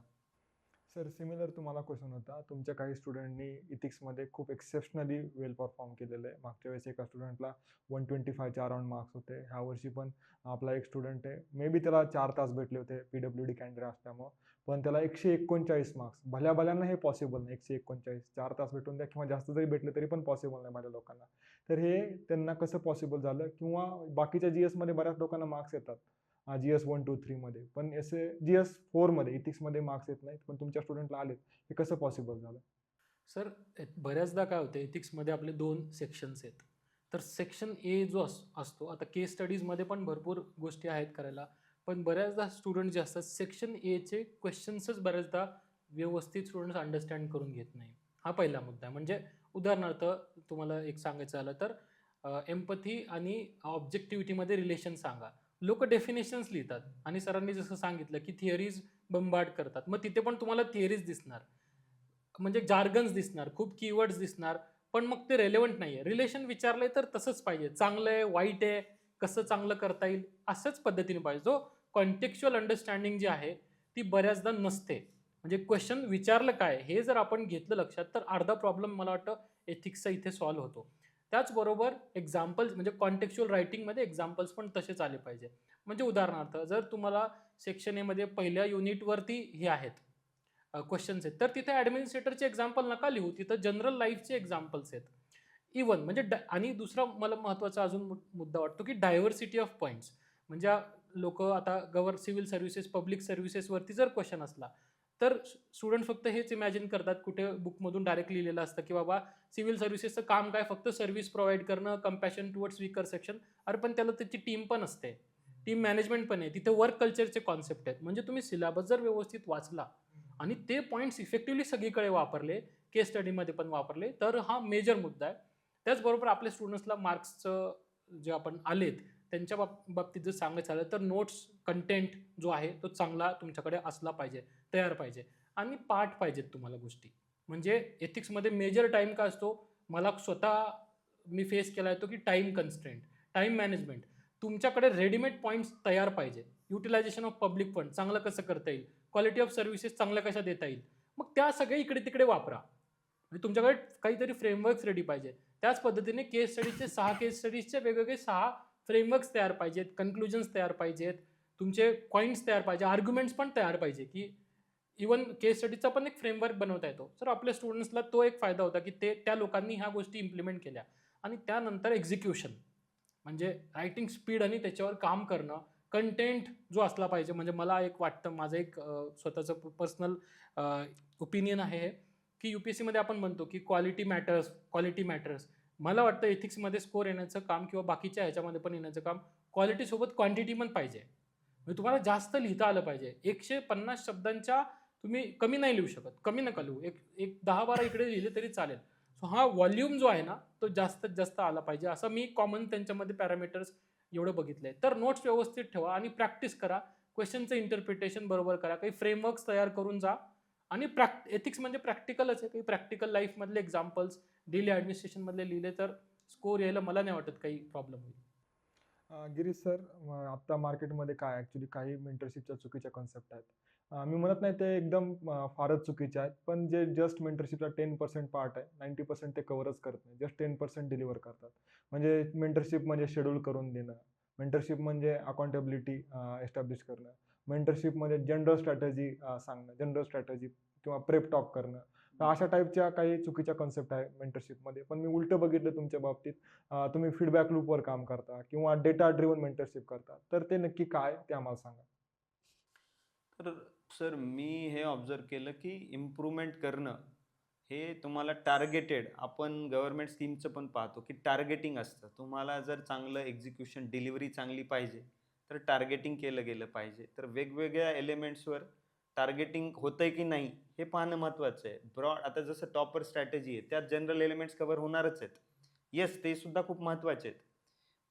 सर सिमिलर तुम्हाला क्वेश्चन होता. तुमच्या काही स्टुडंटनी इथिक्समध्ये खूप एक्सेप्शनली वेल परफॉर्म केलेलं आहे. मागच्या वेळेस एका स्टुडंटला 125च्या अराउंड मार्क्स होते. ह्या वर्षी पण आपला एक स्टुडंट आहे. मे बी त्याला 4 तास भेटले होते PWD कॅन्डिडेट असल्यामुळं. पण त्याला 139 मार्क्स. भल्याभल्यांना हे पॉसिबल नाही. 139 4 तास भेटून द्या किंवा जास्त जरी भेटले तरी पण पॉसिबल नाही माझ्या लोकांना. तर हे त्यांना कसं पॉसिबल झालं किंवा बाकीच्या जीएसमध्ये बऱ्याच लोकांना मार्क्स येतात. GS 1, 2, 3 मध्ये. पण असे GS 4 मध्ये इथिक्समध्ये मार्क्स येत नाहीत. पण तुमच्या स्टुडंटला आलेत. हे कसं पॉसिबल झालं? सर बऱ्याचदा काय होतं एथिक्समध्ये आपले 2 सेक्शन्स आहेत. तर सेक्शन ए जो असतो, आता केस स्टडीजमध्ये पण भरपूर गोष्टी आहेत करायला. पण बऱ्याचदा स्टुडंट जे असतात सेक्शन एचे क्वेश्चन्सच बऱ्याचदा व्यवस्थित स्टुडंट्स अंडरस्टँड करून घेत नाही. हा पहिला मुद्दा आहे. म्हणजे उदाहरणार्थ तुम्हाला एक सांगायचं झालं तर एम्पथी आणि ऑब्जेक्टिव्हिटीमध्ये रिलेशन सांगा. लोक डेफिनेशन्स लिहितात आणि सरांनी जसं सांगितलं की थिअरीज बंबार्ड करतात. मग तिथे पण तुम्हाला थिअरीज दिसणार, म्हणजे जार्गन्स दिसणार, खूप कीवर्ड्स दिसणार, पण मग ते रेलेव्हंट नाहीये. रिलेशन विचारलंय तर तसंच पाहिजे. चांगलं आहे, वाईट आहे, कसं चांगलं करता येईल, असंच पद्धतीने पाहिजे. जो कॉन्टेक्च्युअल अंडरस्टँडिंग जी आहे ती बऱ्याचदा नसते. म्हणजे क्वेश्चन विचारलं काय हे जर आपण घेतलं लक्षात तर अर्धा प्रॉब्लेम मला वाटतं एथिक्सचा इथे सॉल्व्ह होतो. त्याचबरोबर एक्झाम्पल्स म्हणजे कॉन्टेक्च्युअल रायटिंगमध्ये एक्झाम्पल्स पण तसेच आले पाहिजे. म्हणजे उदाहरणार्थ जर तुम्हाला सेक्शन एमध्ये पहिल्या युनिटवरती हे आहेत क्वेश्चन्स आहेत, तर तिथे ॲडमिनिस्ट्रेटरचे एक्झाम्पल नका लिहू, तिथं जनरल लाईफचे एक्झाम्पल्स आहेत. इवन म्हणजे आणि दुसरा मला महत्त्वाचा अजून मुद्दा वाटतो की डायव्हर्सिटी ऑफ पॉईंट्स. म्हणजे लोक आता सिव्हिल सर्व्हिसेस, पब्लिक सर्व्हिसेसवरती जर क्वेश्चन असला तर स्टुडंट फक्त हेच इमॅजिन करतात, कुठे बुकमधून डायरेक्ट लिहिलेलं असतं की बाबा सिव्हिल सर्व्हिसेसचं काम काय फक्त सर्व्हिस प्रोव्हाइड करणं, कम्पॅशन टुवर्ड्स वीकर सेक्शन. अरे पण त्याला त्याची टीम पण असते, टीम मॅनेजमेंट पण आहे, तिथे वर्क कल्चरचे कॉन्सेप्ट आहेत. म्हणजे तुम्ही सिलेबस जर व्यवस्थित वाचला आणि ते पॉईंट्स इफेक्टिव्हली सगळीकडे वापरले, केस स्टडीमध्ये पण वापरले, तर हा मेजर मुद्दा आहे. त्याचबरोबर आपल्या स्टुडंट्सला मार्क्सचं जे आपण आलेत त्यांच्या बाबतीत जर सांगायचं झालं तर नोट्स कंटेंट जो आहे तो चांगला तुमच्याकडे असला पाहिजे, तयार पाहिजे आणि पाठ पाहिजेत तुम्हाला गोष्टी. म्हणजे एथिक्समध्ये मेजर टाईम का असतो, मला स्वतः मी फेस केला आहे तो की टाईम कन्स्ट्रेंट, टाईम मॅनेजमेंट. तुमच्याकडे रेडीमेड पॉईंट्स तयार पाहिजे. युटिलायझेशन ऑफ पब्लिक फंड चांगलं कसं करता येईल, क्वालिटी ऑफ सर्व्हिसेस चांगल्या कशा देता येईल, मग त्या सगळे इकडे तिकडे वापरा. म्हणजे तुमच्याकडे काहीतरी फ्रेमवर्क्स रेडी पाहिजे. त्याच पद्धतीने केस स्टडीजचे 6 केस स्टडीजचे वेगवेगळे 6 फ्रेमवर्क्स तयार पाहिजेत, कन्क्लुजन्स तयार पाहिजेत, तुमचे पॉईंट्स तयार पाहिजे, आर्ग्युमेंट्स पण तयार पाहिजे, की इवन केस स्टडीचा पण एक फ्रेमवर्क बनवता येतो. तर आपल्या स्टुडंट्सला तो एक फायदा होता, की त्या लोकांनी ह्या गोष्टी इम्प्लिमेंट केल्या. आणि त्यानंतर एक्झिक्युशन म्हणजे रायटिंग स्पीड आणि त्याच्यावर काम करणं, कंटेंट जो असला पाहिजे. म्हणजे मला एक वाटतं, माझं एक स्वतःचं पर्सनल ओपिनियन आहे हे, की यूपीएससीमध्ये आपण म्हणतो की क्वालिटी मॅटर्स. मला वाटतं एथिक्समध्ये स्कोर येण्याचं काम किंवा बाकीच्या ह्याच्यामध्ये पण येण्याचं काम क्वालिटीसोबत क्वांटिटी पण पाहिजे. म्हणजे तुम्हाला जास्त लिहिता आलं पाहिजे. 150 शब्दांच्या तुम्ही कमी नाही लिहू शकत, कमी नका लिहू. एक 10-12 इकडे लिहिले तरी चालेल. सो हा व्हॉल्यूम जो आहे ना, तो जास्तीत जास्त आला पाहिजे, असं मी कॉमन त्यांच्यामध्ये पॅरामीटर्स एवढं बघितलंय. तर नोट्स व्यवस्थित ठेवा आणि प्रॅक्टिस करा. क्वेश्चनचं इंटरप्रिटेशन बरोबर करा. काही फ्रेमवर्क्स तयार करून जा. आणि एथिक्स म्हणजे प्रॅक्टिकलच आहे. काही प्रॅक्टिकल लाईफमधले एक्झाम्पल्स डेली ॲडमिनिस्ट्रेशनमधले लिहिले तर स्कोर यायला मला नाही वाटत काही प्रॉब्लेम होईल. गिरीश सर, आत्ता मार्केटमध्ये काय ॲक्च्युली काही मेंटरशिपच्या चुकीच्या कन्सेप्ट आहेत. मी म्हणत नाही ते एकदम फारच चुकीचे आहेत, पण जे जस्ट मेंटरशिपचा 10% पार्ट आहे, 90% ते कव्हरच करत नाही. जस्ट 10% डिलिव्हर करतात. म्हणजे मेंटरशिप म्हणजे शेड्यूल करून देणं, मेंटरशिप म्हणजे अकाउंटेबिलिटी एस्टॅब्लिश करणं, मेंटरशिप म्हणजे जनरल स्ट्रॅटेजी सांगणं, जनरल स्ट्रॅटेजी किंवा प्रेप टॉक करणं. तर अशा टाईपच्या काही चुकीच्या कन्सेप्ट आहे मेंटरशिपमध्ये. पण मी उलटं बघितलं तुमच्या बाबतीत, तुम्ही फीडबॅक लूपवर काम करता किंवा डेटा ड्रिव्हन मेंटरशिप करता. तर ते नक्की काय ते आम्हाला सांगा. तर सर, मी हे ऑब्झर्व केलं की इम्प्रूव्हमेंट करणं हे तुम्हाला टार्गेटेड, आपण गव्हर्नमेंट स्कीमचं पण पाहतो की टार्गेटिंग असतं. तुम्हाला जर चांगलं एक्झिक्युशन, डिलिव्हरी चांगली पाहिजे तर टार्गेटिंग केलं गेलं पाहिजे. तर वेगवेगळ्या एलिमेंट्सवर टार्गेटिंग होतंय की नाही हे पाहणं महत्त्वाचं आहे. ब्रॉड, आता जसं टॉपर स्ट्रॅटेजी आहे त्यात जनरल एलिमेंट्स कव्हर होणारच आहेत. येस, ते सुद्धा खूप महत्त्वाचे आहेत.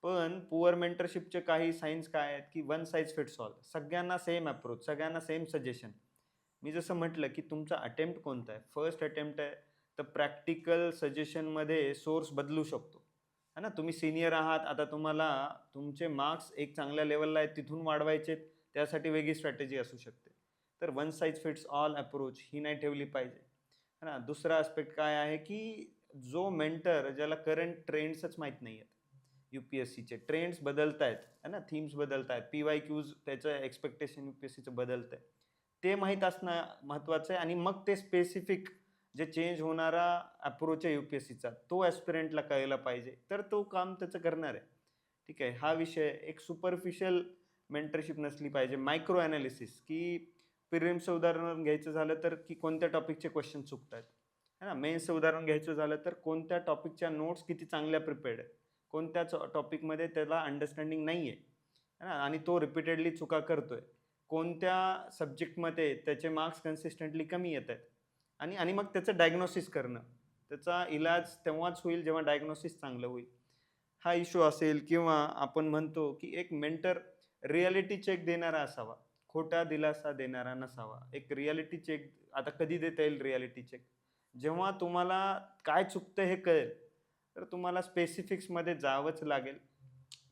पण पुअर मेंटरशिपचे काही सायन्स काय आहेत की वन साईज फिट्स ऑल, सगळ्यांना सेम अप्रोच, सगळ्यांना सेम सजेशन. मी जसं म्हटलं की तुमचा अटेम्प्ट कोणता आहे, फर्स्ट अटेम्प्ट आहे तर प्रॅक्टिकल सजेशनमध्ये सोर्स बदलू शकतो, है ना. तुम्ही सिनियर आहात, आता तुम्हाला तुमचे मार्क्स एक चांगल्या लेवलला आहेत तिथून वाढवायचे, त्यासाठी वेगळी स्ट्रॅटेजी असू शकते. तर one size fits all approach ही नाही ठेवली पाहिजे, है ना. दुसरा आस्पेक्ट काय आहे की जो मेंटर, ज्याला करंट ट्रेंड्सच माहीत नाही आहेत, यूपीएससीचे ट्रेंड्स बदलत आहेत, है ना, थीम्स बदलत आहेत, PYQs त्याचं एक्सपेक्टेशन यूपीएससीचं बदलत आहे, ते माहीत असणं महत्त्वाचं आहे. आणि मग ते स्पेसिफिक जे चेंज होणारा अप्रोच आहे यूपीएससीचा, तो ॲस्पिरंटला कळायला पाहिजे, तर तो काम त्याचं करणार आहे. ठीक आहे, हा विषय. एक सुपरफिशियल मेंटरशिप नसली पाहिजे. मायक्रो ॲनालिसिस, की प्रिलिम्सचं उदाहरण घ्यायचं झालं तर की कोणत्या टॉपिकचे क्वेश्चन चुकत आहेत, है ना. मेन्सचं उदाहरण घ्यायचं झालं तर कोणत्या टॉपिकच्या नोट्स किती चांगल्या प्रिपेअर्ड आहेत, कोणत्याच टॉपिकमध्ये त्याला अंडरस्टँडिंग नाही आहे, है ना, आणि तो रिपीटेडली चुका करतोय, कोणत्या सब्जेक्टमध्ये त्याचे मार्क्स कन्सिस्टंटली कमी येत आहेत. आणि मग त्याचं डायग्नोसिस करणं, त्याचा इलाज तेव्हाच होईल जेव्हा डायग्नोसिस चांगलं होईल. हा इश्यू असेल, किंवा आपण म्हणतो की एक मेंटर रियालिटी चेक देणारा असावा, खोटा दिलासा देणारा नसावा. एक रियालिटी चेक आता कधी देता येईल रियालिटी चेक? जेव्हा तुम्हाला काय चुकतं हे कळेल, तर तुम्हाला स्पेसिफिक्समध्ये जावंच लागेल,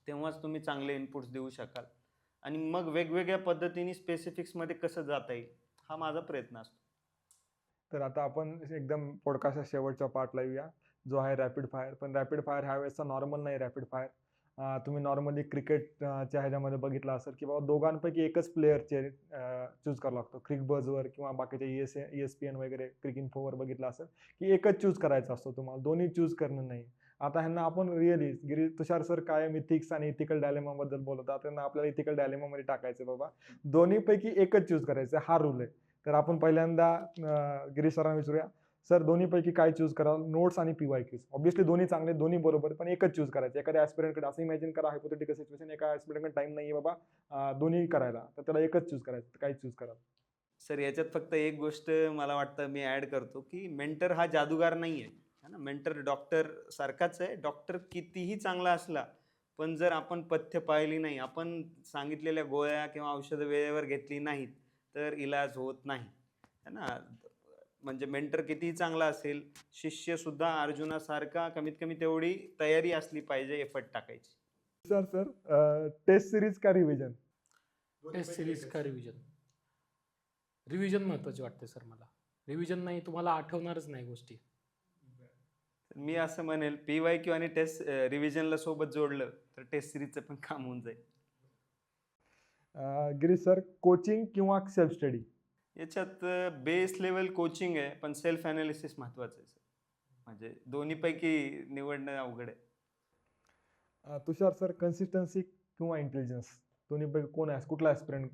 तेव्हाच तुम्ही चांगले इनपुट्स देऊ शकाल. आणि मग वेगवेगळ्या पद्धतीने स्पेसिफिक्समध्ये कसं जाता येईल, हा माझा प्रयत्न असतो. तर आता आपण एकदम पॉडकास्टच्या शेवटच्या पार्टला येऊया, जो आहे रॅपिड फायर. पण रॅपिड फायर ह्या वेळेसचा नॉर्मल नाही रॅपिड फायर. तुम्ही नॉर्मली क्रिकेटच्या ह्याच्यामध्ये बघितलं असेल की बाबा दोघांपैकी एकच प्लेअरचे चूज करावं लागतो. क्रिकबजवर किंवा बाकीच्या ESPN वगैरे क्रिक इन्फोवर बघितलं असेल की एकच चूज करायचा असतो तुम्हाला, दोन्ही चूज करणं नाही. आता ह्यांना आपण रिअली तुषार सर कायम इथिक्स आणि इथिकल डायलेमाबद्दल बोलतात, त्यांना आपल्याला इथिकल डायलेमामध्ये टाकायचं बाबा दोन्हीपैकी एकच चूज करायचं, हा रूल आहे. तर आपण पहिल्यांदा गिरीश सरांना विचारूया, सर दोन्हीपैकी काय चूज कराल, नोट्स आणि PYQs? ऑब्व्हियसली दोन्ही चांगले, दोन्ही बरोबर, पण एकच चूज करायचं. एखाद्या ॲस्पिरंटकडे असं इमॅजिन करा, हायपोथेटिकल सिच्युएशन, एका ॲस्पिरंटकडे टाइम नाही आहे बाबा दोन्ही करायला, तर त्याला एकच चूज करायचं, तर काय चूज कराल? सर, याच्यात फक्त एक गोष्ट मला वाटतं मी ॲड करतो की मेंटर हा जादूगार नाही आहे, है ना. मेंटर डॉक्टर सारखाच आहे. डॉक्टर कितीही चांगला असला, पण जर आपण पथ्य पाळली नाही, आपण सांगितलेल्या गोळ्या किंवा औषधं वेळेवर घेतली नाहीत, तर इलाज होत नाही, है ना. म्हणजे मेंटर कितीही चांगला असेल, शिष्यसुद्धा अर्जुनासारखा कमीत कमी तेवढी तयारी असली पाहिजे एफर्ट टाकायची. सर टेस्ट सिरीज का रिव्हिजन? टेस्ट सिरीज का रिव्हिजन? रिव्हिजन महत्त्वाची वाटते सर मला. रिव्हिजन नाही तुम्हाला आठवणारच नाही गोष्टी. तर मी असं म्हणेल PYQ आणि टेस्ट रिव्हिजनला सोबत जोडलं तर टेस्ट सिरीजचं पण काम होऊन जाईल. गिरीश सर, कोचिंग किंवा सेल्फ स्टडी? याच्यात बेस लेवल कोचिंग आहे, पण सेल्फ अनालिसिस महत्वाचं आहे सर. म्हणजे दोन्हीपैकी निवडणं अवघड आहे. तुषार सर, कन्सिस्टन्सी किंवा इंटेलिजन्स? दोन्हीपैकी कोण आहे, कुठला ॲस्पिरंट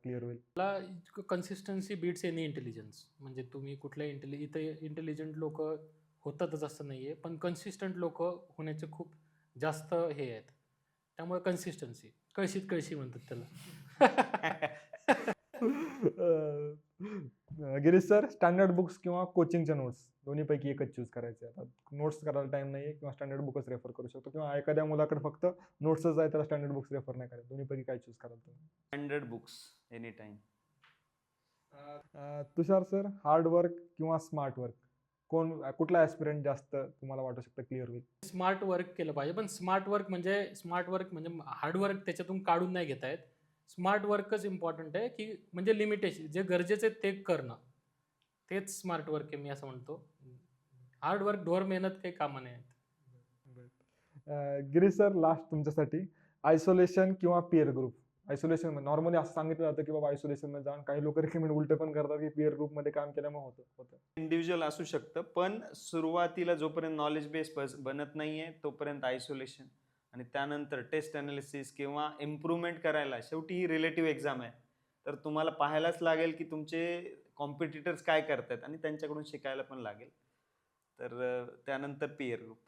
क्लिअर होईल? मला कन्सिस्टन्सी बीट्स एनी इंटेलिजन्स. म्हणजे तुम्ही कुठल्या इथे इंटेलिजंट लोक होतातच असं नाही आहे, पण कन्सिस्टंट लोक होण्याचे खूप जास्त हे आहेत. त्यामुळे कन्सिस्टन्सी, कळशीत कळशी म्हणतात त्याला. गिरीश सर, स्टँडर्ड बुक्स किंवा कोचिंगच्या नोट्स? दोन्हीपैकी एकच चूज करायचे. आता नोट्स करायला टाइम नाही आहे, किंवा स्टँडर्ड बुकच रेफर करू शकतो, किंवा एखाद्या मुलाकडे फक्त नोट्सच आहे, त्याला स्टँडर्ड बुक्स रेफर नाही करायचे. दोन्हीपैकी काय चूज कराल तुम्ही? Standard books any time. Tushar sir, hard work किंवा स्मार्ट वर्क? कुठला ॲस्पिरंट जास्त तुम्हाला वाटू शकतं क्लिअर होईल? स्मार्ट वर्क केलं पाहिजे, पण स्मार्ट वर्क म्हणजे हार्ड वर्क त्याच्यातून काढून नाही घेता येत. स्मार्ट वर्कच इम्पॉर्टंट आहे, की म्हणजे लिमिटेशन जे गरजेचे ते करणं, तेच स्मार्ट वर्क आहे मी असं म्हणतो. हार्ड वर्क ढोर मेहनत काही कामं नाही आहेत. गिरीश सर, लास्ट तुमच्यासाठी, आयसोलेशन किंवा पिअर ग्रुप? आयसोलेशन नॉर्मली असं सांगितलं जातं की बाबा आयसोलेशन मध्ये जाऊन, काही लोक रिकमेंड उलटे पण करतात की पिअर ग्रुप मध्ये काम केल्यामुळे होतं. इंडिव्हिज्युअल असू शकतं, पण सुरुवातीला जोपर्यंत नॉलेज बेस बनत नाहीये तोपर्यंत आयसोलेशन, आणि त्यानंतर टेस्ट अनालिसिस किंवा इम्प्रूव्हमेंट करायला, शेवटी ही रिलेटिव्ह एक्झाम आहे, तर तुम्हाला पाहायलाच लागेल की तुमचे कॉम्पिटिटर्स काय करतात आणि त्यांच्याकडून शिकायला पण लागेल. तर त्यानंतर पिअर ग्रुप.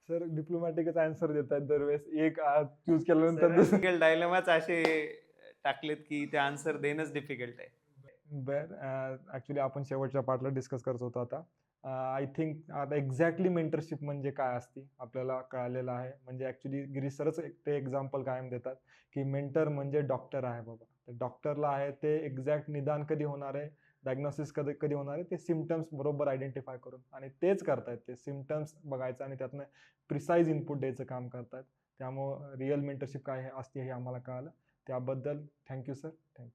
सर, डिप्लोमॅटिकच आन्सर देत आहेत दरवेळेस. एक चूज केल्यानंतर सिंगल डायलेमाच असे टाकलेत की ते आन्सर देणंच डिफिकल्ट आहे. ऍक्च्युली आपण शेवटच्या पार्टला डिस्कस करत होतो आता. आय थिंक आता एक्झॅक्टली मेंटरशिप म्हणजे काय असते आपल्याला कळालेलं आहे. म्हणजे ऍक्च्युली गिरीश सरच ते एक्झाम्पल कायम देतात की मेंटर म्हणजे डॉक्टर आहे बाबा. तर डॉक्टरला आहे ते एक्झॅक्ट निदान कधी होणार आहे, डायग्नोसिस कधी कधी होणार आहे, ते सिमटम्स बरोबर आयडेंटिफाय करून, आणि तेच करतायत. ते सिमटम्स बघायचं आणि त्यातनं प्रिसाईज इनपुट द्यायचं काम करतात. त्यामुळं रिअल मेंटरशिप काय असते हे आम्हाला कळालं. त्याबद्दल थँक्यू सर, थँक्यू.